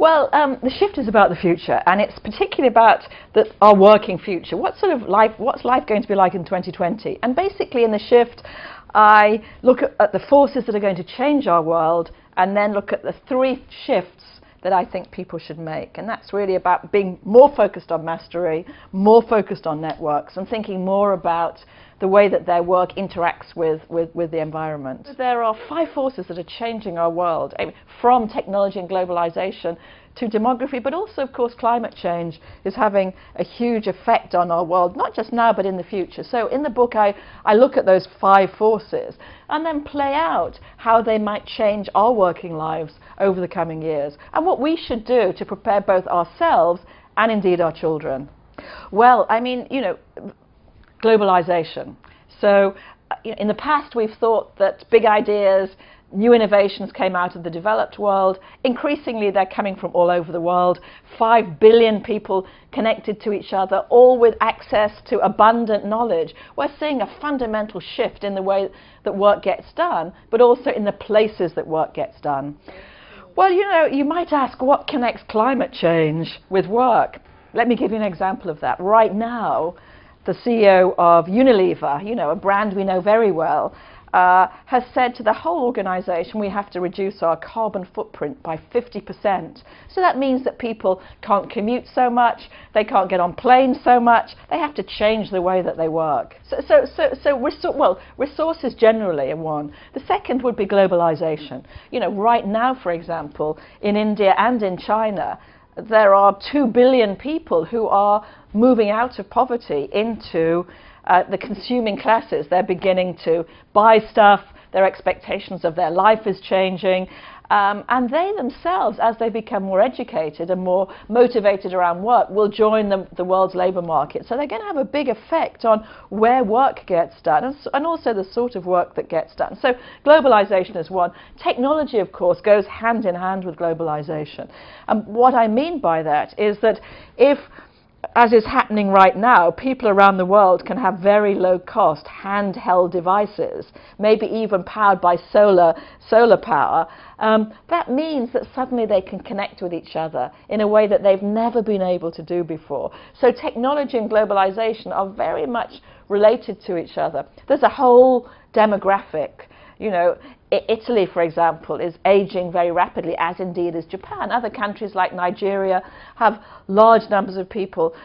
Well, the shift is about the future, and it's particularly about our working future. What's life going to be like in 2020? And basically in the shift, I look at the forces that are going to change our world, and then look at the three shifts that I think people should make. And that's really about being more focused on mastery, more focused on networks, and thinking more about the way that their work interacts with the environment. There are 5 forces that are changing our world, from technology and globalization to demography, but also, of course, climate change is having a huge effect on our world, not just now, but in the future. So in the book, I look at those 5 forces and then play out how they might change our working lives over the coming years, and what we should do to prepare both ourselves and indeed our children. Well, I mean, globalization. So in the past, we've thought that big ideas, new innovations came out of the developed world. Increasingly, they're coming from all over the world. 5 billion people connected to each other, all with access to abundant knowledge. We're seeing a fundamental shift in the way that work gets done, but also in the places that work gets done. Well, you might ask, what connects climate change with work? Let me give you an example of that. Right now, the CEO of Unilever, a brand we know very well, has said to the whole organization, we have to reduce our carbon footprint by 50%. So that means that people can't commute so much, they can't get on planes so much, they have to change the way that they work. Resources generally are one. The second would be globalization. Right now, for example, in India and in China, there are 2 billion people who are moving out of poverty into the consuming classes. They're beginning to buy stuff, their expectations of their life is changing, and they themselves, as they become more educated and more motivated around work, will join the world's labour market. So they're going to have a big effect on where work gets done and also the sort of work that gets done. So globalization is one. Technology, of course, goes hand in hand with globalization. And what I mean by that is that if, as is happening right now, people around the world can have very low-cost handheld devices, maybe even powered by solar power. That means that suddenly they can connect with each other in a way that they've never been able to do before. So technology and globalization are very much related to each other. There's a whole demographic. Italy, for example, is aging very rapidly, as indeed is Japan. Other countries like Nigeria have large numbers of people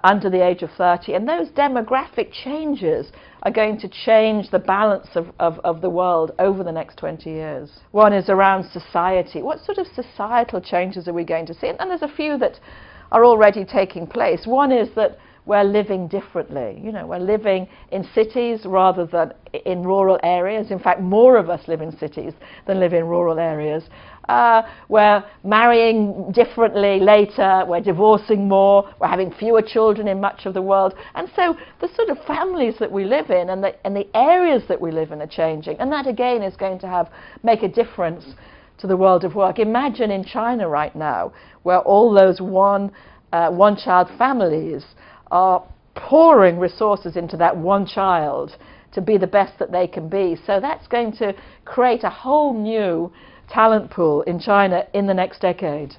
under the age of 30, and those demographic changes are going to change the balance of the world over the next 20 years. One is around society. What sort of societal changes are we going to see? And there's a few that are already taking place. One is that we're living differently. We're living in cities rather than in rural areas. In fact, more of us live in cities than live in rural areas. We're marrying differently later, we're divorcing more, we're having fewer children in much of the world. And so the sort of families that we live in and the areas that we live in are changing. And that again is going to make a difference to the world of work. Imagine in China right now, where all those one-child families are pouring resources into that one child to be the best that they can be. So that's going to create a whole new talent pool in China in the next decade.